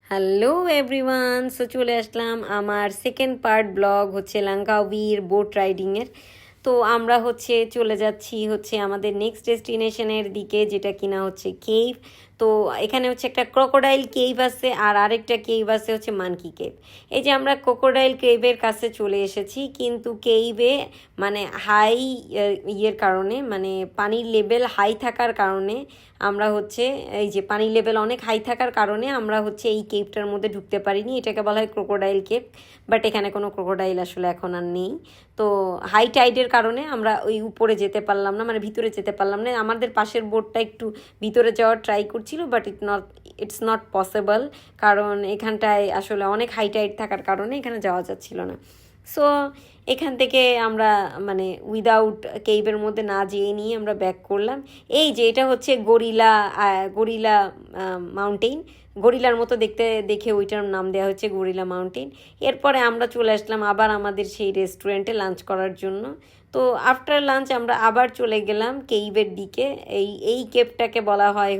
Hello everyone, so চলে আসলাম আমার second part blog হচ্ছে লাঙ্কাউইর বোট রাইডিংয়ের। তো আমরা চলে যাচ্ছি আমাদের নেক্সট ডেস্টিনেশনের দিকে, যেটা কিনা হচ্ছে কেভ। তো এখানে একটা ক্রোকোডাইল কেভ আছে, আর আরেকটা কেভ আছে মানকি কেভ। এই যে আমরা ক্রোকোডাইল কেভের কাছে চলে এসেছি, কিন্তু কেভে মানে হাই ইয়ের কারণে, মানে পানির লেভেল হাই থাকার কারণে আমরা এই যে পানির লেভেল অনেক হাই থাকার কারণে আমরা এই কেভটার মধ্যে ঢুকতে পারিনি। এটাকে বলা হয় ক্রোকোডাইল কেভ, বাট এখানে কোনো ক্রোকোডাইল আসলে এখন আর নেই। তো হাই টাইডের কারণে আমরা ওই উপরে যেতে পারলাম না, মানে ভিতরে যেতে পারলাম না। আমাদের পাশের বোটটা একটু ভিতরে যাওয়ার ট্রাই করছিল, বাট ইটস নট পসিবল, কারণ এখানটায় আসলে অনেক হাই টাইড থাকার কারণে এখানে যাওয়া যাচ্ছিল না। সো এখান থেকে আমরা মানে উইদাউট কেভের মধ্যে না যেয়ে নিয়ে আমরা ব্যাক করলাম। এই যে এটা হচ্ছে গরিলা গরিলা মাউন্টেন, গরিলার মতো দেখতে দেখে ওইটার নাম দেওয়া হচ্ছে গরিলা মাউন্টেন। এরপরে আমরা চলে আসলাম আবার আমাদের সেই রেস্টুরেন্টে লাঞ্চ করার জন্য। তো আফটার লাঞ্চ আমরা আবার চলে গেলাম কেইভের দিকে। এই কেভটাকে বলা হয়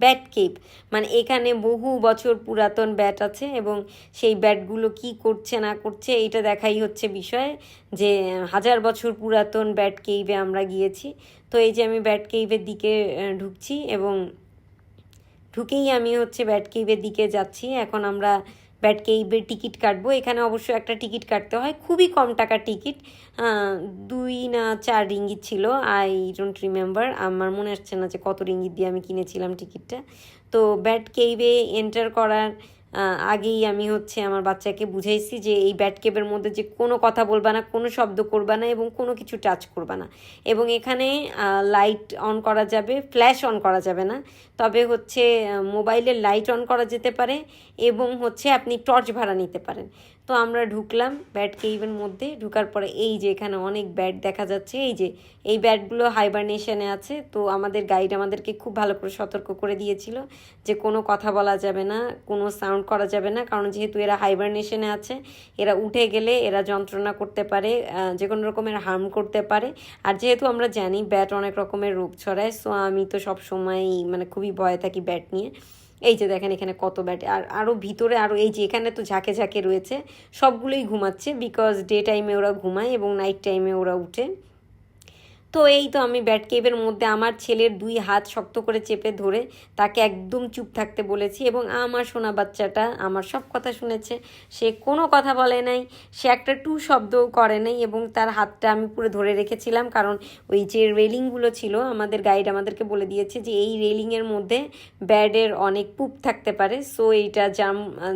ব্যাট কেভ, মানে এখানে বহু বছর পুরাতন ব্যাট আছে, এবং সেই ব্যাটগুলো কি করছে না করছে এইটা দেখাই হচ্ছে বিষয়, যে 1000 বছর পুরাতন ব্যাট কেভে আমরা গিয়েছি। তো এই যে আমি ব্যাট কেভের দিকে ঢুকছি, এবং ঢুকেই আমি ব্যাট কেভের দিকে যাচ্ছি। এখন আমরা ব্যাট কেভের টিকিট কাটবো। এখানে অবশ্য একটা টিকিট কাটতে হয়, খুবই কম টাকার টিকিট, 2 না 4 রিঙ্গিত ছিল। আই ডোন্ট রিমেম্বার, আমার মনে আসছে না যে কত রিঙ্গিত দিয়ে আমি কিনেছিলাম টিকিটটা। তো ব্যাট কেভে এন্টার করার আগেই আমি আমার বাচ্চাকে বুঝাইছি যে এই ব্যাট কেভের মধ্যে যে কোনো কথা বলবা না, কোনো শব্দ করবা না, এবং কোনো কিছু টাচ করবা না। এবং এখানে লাইট অন করা যাবে, ফ্ল্যাশ অন করা যাবে না, তবে মোবাইলের লাইট অন করা যেতে পারে, এবং আপনি টর্চ ভাড়া নিতে পারেন। তো আমরা ঢুকলাম ব্যাট কেভের মধ্যে। ঢুকার পরে এই যে এখানে অনেক ব্যাট দেখা যাচ্ছে, এই যে এই ব্যাটগুলো হাইবারনেশনে আছে। তো আমাদের গাইড আমাদেরকে খুব ভালো করে সতর্ক করে দিয়েছিল যে কোনো কথা বলা যাবে না, কোনো সাউন্ড করা যাবে না, কারণ যেহেতু এরা হাইবারনেশনে আছে, এরা উঠে গেলে এরা যন্ত্রণা করতে পারে, যে কোনো রকমের হার্ম করতে পারে। আর যেহেতু আমরা জানি ব্যাট অনেক রকমের রোগ ছড়ায়, সো আমি তো সব সময়ই মানে খুবই ভয়ে থাকি ব্যাট নিয়ে। এই যে দেখেন এখানে কত ব্যাট, আর আরও ভিতরে আরও এই যে এখানে তো ঝাঁকে ঝাঁকে রয়েছে, সবগুলোই ঘুমাচ্ছে, বিকজ ডে টাইমে ওরা ঘুমায় এবং নাইট টাইমে ওরা উঠে। তো এই তো আমি ব্যাট কেভের মধ্যে আমার ছেলের 2 হাত শক্ত করে চেপে ধরে তাকে একদম চুপ থাকতে বলেছি, এবং আমার সোনা বাচ্চাটা আমার সব কথা শুনেছে, সে কোনো কথা বলে নাই, সে একটা টু শব্দও করে নাই, এবং তার হাতটা আমি পুরো ধরে রেখেছিলাম, কারণ ওই যে রেলিংগুলো ছিল আমাদের গাইড আমাদেরকে বলে দিয়েছে যে এই রেলিংয়ের মধ্যে ব্যাডের অনেক পুপ থাকতে পারে, সো এইটা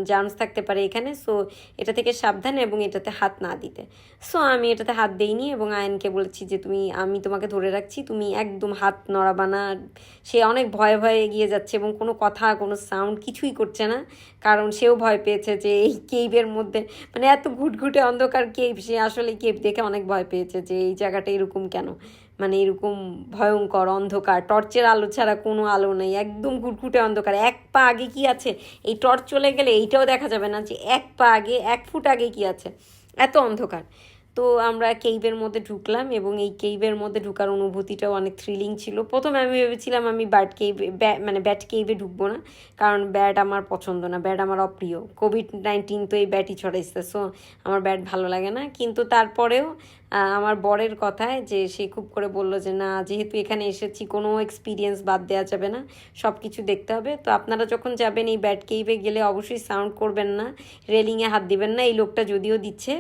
জার্মস থাকতে পারে এখানে, সো এটা থেকে সাবধান এবং এটাতে হাত না দিতে। সো আমি এটাতে হাত দেইনি, এবং আয়নকে বলেছি যে আমি তোমাকে ধরে রাখছি, তুমি একদম হাত নড়াবা না। সে অনেক ভয়ে ভয়ে এগিয়ে যাচ্ছে, এবং কোনো কথা কোনো সাউন্ড কিছুই করছে না, কারণ সেও ভয় পেয়েছে যে এই কেভের মধ্যে মানে এত ঘুটঘুটে অন্ধকার কেভ, সে আসলে কেভ দেখে অনেক ভয় পেয়েছে যে এই জায়গাটা এরকম কেন, মানে এরকম ভয়ঙ্কর অন্ধকার, টর্চের আলো ছাড়া কোনো আলো নেই, একদম ঘুটঘুটে অন্ধকার। 1 পা আগে কি আছে, এই টর্চ চলে গেলে এইটাও দেখা যাবে না যে 1 পা আগে 1 ফুট আগে কি আছে, এত অন্ধকার। তো আমরা কেইভের মধ্যে ঢুকলাম, এবং এই কেইভের মধ্যে ঢুকার অনুভূতিটাও অনেক থ্রিলিং ছিল। প্রথমে আমি ভেবেছিলাম আমি ব্যাট কেইভে ঢুকবো না, কারণ ব্যাট আমার পছন্দ না, ব্যাট আমার অপ্রিয়। কোভিড-19 তো এই ব্যাটই ছড়াইছে, সো আমার ব্যাট ভালো লাগে না। কিন্তু তারপরেও আমার বরের কথায় যে সে খুব করে বলল যে না, যেহেতু এখানে এসেছি কোনো এক্সপিরিয়েন্স বাদ দেওয়া যাবে না, সব কিছু দেখতে হবে। তো আপনারা যখন যাবেন এই ব্যাট কেইভে গেলে অবশ্যই সাউন্ড করবেন না, রেলিংয়ে হাত দিবেন না, এই লোকটা যদিও দিচ্ছে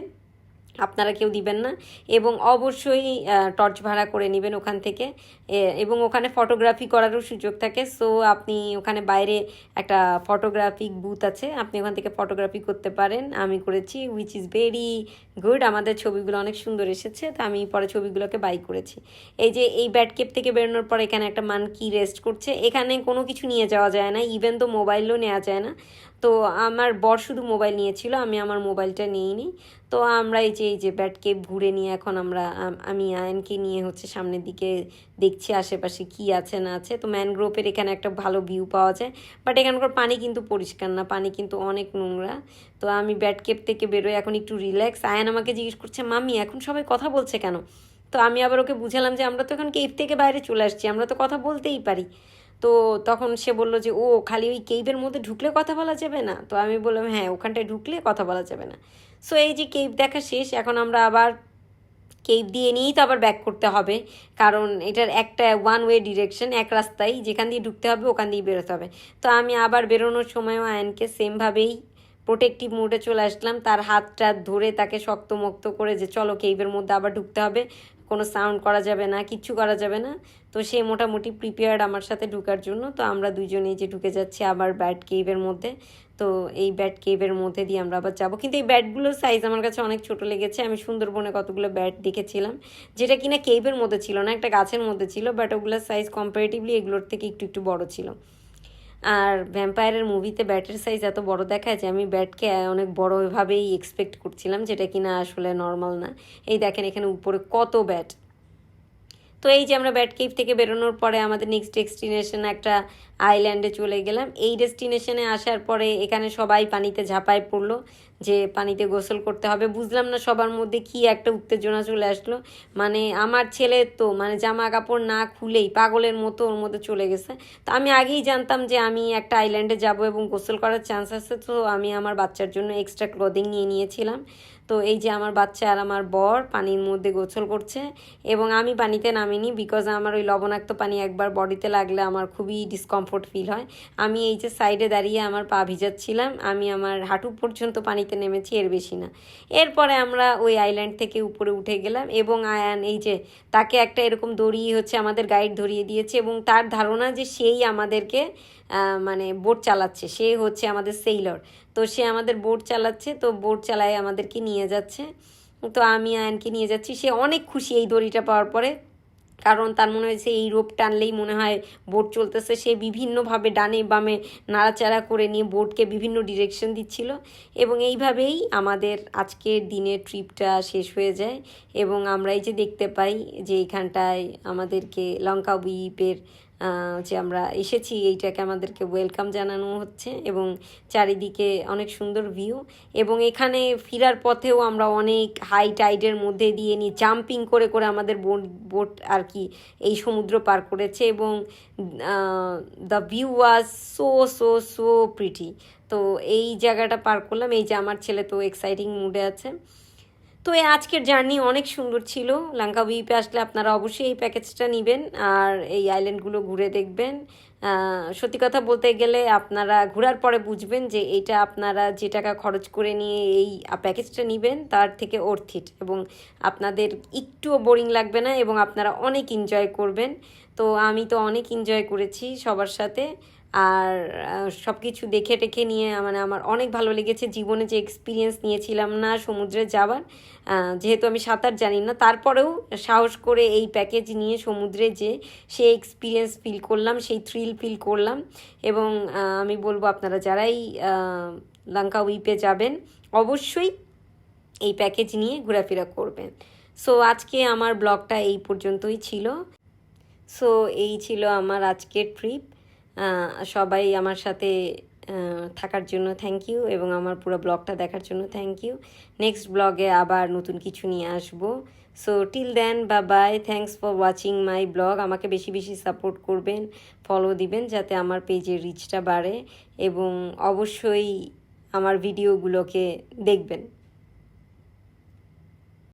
আপনারা কেউ দিবেন না, এবং অবশ্যই টর্চ ভাড়া করে নেবেন ওখান থেকে, এবং ওখানে ফটোগ্রাফি করারও সুযোগ থাকে। সো আপনি ওখানে বাইরে একটা ফটোগ্রাফিক বুথ আছে, আপনি ওখান থেকে ফটোগ্রাফি করতে পারেন। আমি করেছি, উইচ ইজ ভেরি গুড, আমাদের ছবিগুলো অনেক সুন্দর এসেছে, তো আমি পরে ছবিগুলোকে বাই করেছি। এই যে এই ব্যাট কেভ থেকে বেরোনোর পর এখানে একটা মানকি রেস্ট করছে, এখানে কোনো কিছু নিয়ে যাওয়া যায় না, ইভেন তো মোবাইলও নেওয়া যায় না। তো আমার বর শুধু মোবাইল নিয়েছিল, আমি আমার মোবাইলটা নিইনি। তো আমরা এই যে ব্যাট কেভ ঘুরে নিয়ে এখন আমি আয়নকে নিয়ে সামনের দিকে দেখছি আশেপাশে কি আছে না আছে। তো ম্যানগ্রোভের এখানে একটা ভালো ভিউ পাওয়া যায়, বাট এখানকার পানি কিন্তু পরিষ্কার না, পানি কিন্তু অনেক নোংরা। তো আমি ব্যাট কেভ থেকে বেরোই এখন একটু রিল্যাক্স। আয়ন আমাকে জিজ্ঞেস করছে, মাম্মি এখন সবাই কথা বলছে কেন? তো আমি আবার ওকে বুঝালাম যে আমরা তো এখন কেভ থেকে বাইরে চলে আসছি, আমরা তো কথা বলতেই পারি। তো তখন সে বলল যে ও খালি ওই কেইভের মধ্যে ঢুকলে কথা বলা যাবে না, তো আমি বললাম হ্যাঁ ওখানটায় ঢুকলে কথা বলা যাবে না। সো এই যে কেইভ দেখা শেষ, এখন আমরা আবার কেইভ দিয়ে নিয়েই তো আবার ব্যাক করতে হবে, কারণ এটার একটা ওয়ান ওয়ে ডিরেকশন, এক রাস্তায়, যেখান দিয়ে ঢুকতে হবে ওখান দিয়ে বেরোতে হবে। তো আমি আবার বেরোনোর সময়ও আয়নকে সেমভাবেই প্রোটেক্টিভ মোডে চলে আসলাম, তার হাতটা ধরে তাকে শক্তমক্ত করে যে চলো কেইভের মধ্যে আবার ঢুকতে হবে, কোনো সাউন্ড করা যাবে না, কিচ্ছু করা যাবে না। তো সে মোটামুটি প্রিপেয়ার্ড আমার সাথে ঢুকার জন্য। তো আমরা দুজনেই যে ঢুকে যাচ্ছি আবার ব্যাট কেইভের মধ্যে। তো এই ব্যাট কেইভের মধ্যে দিয়ে আমরা আবার যাবো, কিন্তু এই ব্যাটগুলোর সাইজ আমার কাছে অনেক ছোট লেগেছে। আমি সুন্দরবনে কতগুলো ব্যাট দেখেছিলাম যেটা কিনা কেইভের মধ্যে ছিল না, একটা গাছের মধ্যে ছিল, বাট ওগুলোর সাইজ কম্পারেটিভলি এগুলোর থেকে একটু একটু বড় ছিল। আর ভ্যাম্পায়ারের মুভিতে ব্যাটের সাইজ এত বড় দেখায় যে আমি ব্যাটকে অনেক বড়ভাবেই এক্সপেক্ট করছিলাম, যেটা কিনা আসলে নর্মাল না। এই দেখেন এখানে উপরে কত ব্যাট। তো এই যে আমরা ব্যাট কেভ থেকে বেরোনোর পরে আমাদের নেক্সট ডেস্টিনেশন একটা আইল্যান্ডে চলে গেলাম। এই ডেস্টিনেশনে আসার পরে এখানে সবাই পানিতে ঝাঁপায় পড়লো যে পানিতে গোসল করতে হবে। বুঝলাম না সবার মধ্যে কি একটা উত্তেজনা চলে আসলো, মানে আমার ছেলে তো মানে জামা কাপড় না খুলেই পাগলের মতো ওর মধ্যে চলে গেছে। তো আমি আগেই জানতাম যে আমি একটা আইল্যান্ডে যাব এবং গোসল করার চান্স আছে, তো আমি আমার বাচ্চার জন্য এক্সট্রা ক্লোদিং নিয়ে নিয়েছিলাম। তো এই যে আমার বাচ্চা আর আমার বর পানির মধ্যে গোসল করছে, এবং আমি পানিতে নামিনি, বিকজ আমার ওই লবণাক্ত পানি একবার বডিতে লাগলে আমার খুবই ডিসকমফোর্ট ফিল হয়। আমি এই যে সাইডে দাঁড়িয়ে আমার পা ভিজাচ্ছিলাম, আমি আমার হাঁটু পর্যন্ত পানিতে নেমেছি, এর বেশি না। এরপরে আমরা ওই আইল্যান্ড থেকে উপরে উঠে গেলাম, এবং আয়ান এই যে তাকে একটা এরকম দড়ি হচ্ছে আমাদের গাইড ধরিয়ে দিয়েছে, এবং তার ধারণা যে সেই আমাদেরকে মানে বোট চালাচ্ছে, সে হচ্ছে আমাদের সেইলর। তো সে আমাদের বোট চালাচ্ছে, তো বোট চালায় আমাদেরকে নিয়ে যাচ্ছে। তো আমি আয়নকে নিয়ে যাচ্ছি, সে অনেক খুশি এই দড়িটা পাওয়ার পরে, কারণ তার মনে হয়েছে এই রোপ টানলেই মনে হয় বোট চলতেছে। সে বিভিন্নভাবে ডানে বামে নাড়াচাড়া করে নিয়ে বোটকে বিভিন্ন ডিরেকশন দিচ্ছিল, এবং এইভাবেই আমাদের আজকের দিনের ট্রিপটা শেষ হয়ে যায়। এবং আমরা এই যে দেখতে পাই যে এইখানটায় আমাদেরকে লঙ্কা দ্বীপের যে আমরা এসেছি এইটাকে আমাদেরকে ওয়েলকাম জানানো হচ্ছে, এবং চারিদিকে অনেক সুন্দর ভিউ। এবং এখানে ফেরার পথেও আমরা অনেক হাই টাইডের মধ্যে দিয়ে নিয়ে জাম্পিং করে করে আমাদের বোট আর কি এই সমুদ্র পার করেছে, এবং the view was so so so pretty. তো এই জায়গাটা পার করলাম। এই যে আমার ছেলে তো এক্সাইটিং মুডে আছে। তো এই আজকের জার্নি অনেক সুন্দর ছিল। লঙ্কা দ্বীপে আসলে আপনারা অবশ্যই এই প্যাকেজটা নেবেন আর এই আইল্যান্ডগুলো ঘুরে দেখবেন। সত্যি কথা বলতে গেলে আপনারা ঘোরার পরে বুঝবেন যে এটা আপনারা যে টাকা খরচ করে নিয়ে এই প্যাকেজটা নেবেন তার থেকে অর্থ ইট, এবং আপনাদের একটুও বোরিং লাগবে না, এবং আপনারা অনেক এনজয় করবেন। তো আমি তো অনেক এনজয় করেছি সবার সাথে, আর সব কিছু দেখে টেখে নিয়ে মানে আমার অনেক ভালো লেগেছে। জীবনে যে এক্সপিরিয়েন্স নিয়েছিলাম না সমুদ্রে যাওয়ার, যেহেতু আমি সাঁতার জানি না, তারপরেও সাহস করে এই প্যাকেজ নিয়ে সমুদ্রে যে সেই এক্সপিরিয়েন্স ফিল করলাম, সেই থ্রিল ফিল করলাম। এবং আমি বলবো আপনারা যারাই লঙ্কা দ্বীপে যাবেন অবশ্যই এই প্যাকেজ নিয়ে ঘোরাফেরা করবেন। সো আজকে আমার ব্লগটা এই পর্যন্তই ছিল। সো এই ছিল আমার আজকের ট্রিপ। সবাই আমার সাথে থাকার জন্য থ্যাংক ইউ, এবং আমার পুরো ব্লগটা দেখার জন্য থ্যাংক ইউ। নেক্সট ব্লগে আবার নতুন কিছু নিয়ে আসবো। So till then bye bye, thanks for watching my blog. আমাকে বেশি বেশি সাপোর্ট করবেন, ফলো দিবেন যাতে আমার পেজের রিচটা বাড়ে, এবং অবশ্যই আমার ভিডিওগুলোকে দেখবেন।